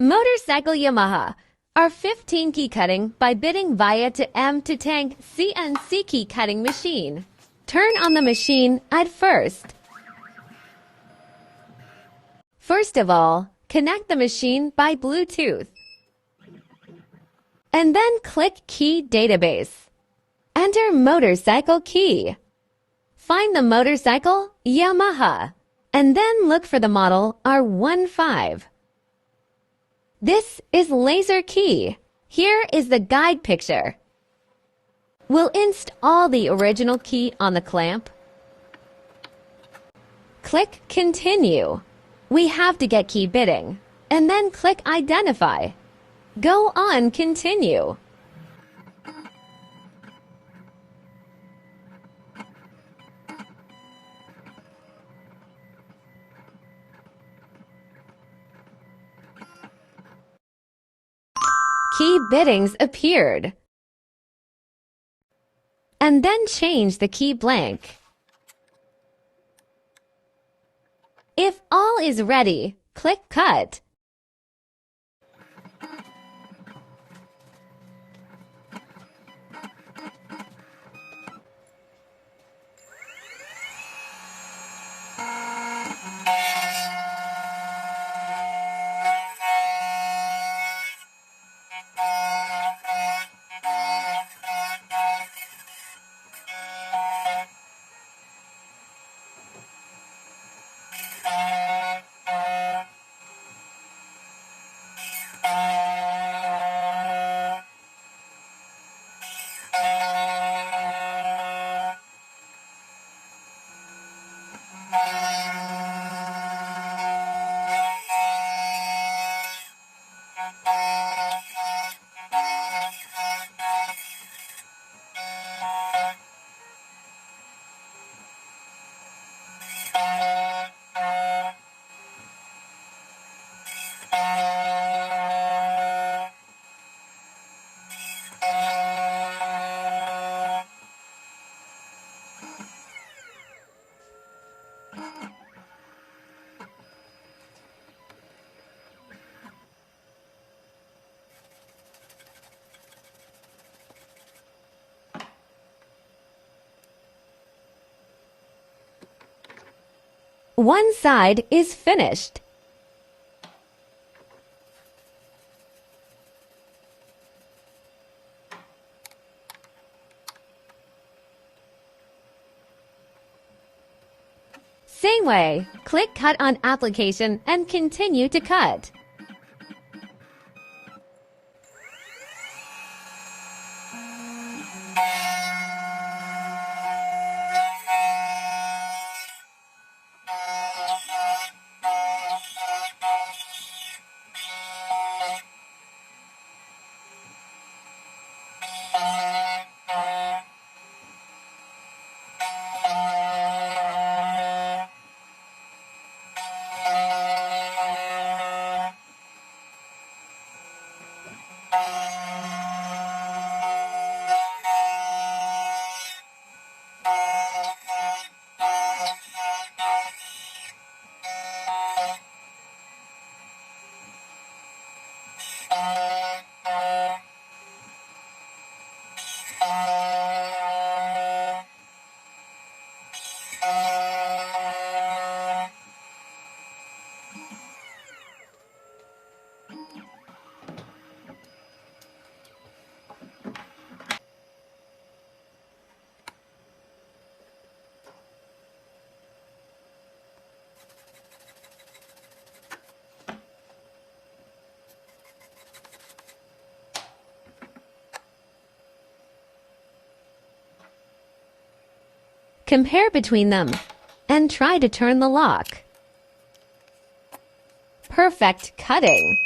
Motorcycle Yamaha R15 key cutting by bitting via to M to tank CNC key cutting machine. Turn on the machine at first. First of all, connect the machine by Bluetooth. And then click Key Database. Enter motorcycle key. Find the motorcycle Yamaha, and then look for the model R15. This is laser key. Here is the guide picture. We'll install the original key on the clamp. Click Continue. We have to get key bitting, and then click Identify. Go on Continue. Key bittings appeared. And then change the key blank. If all is ready, click Cut. One side is finished. Same way, click Cut on Application and continue to cut. Compare between them and try to turn the lock. Perfect cutting!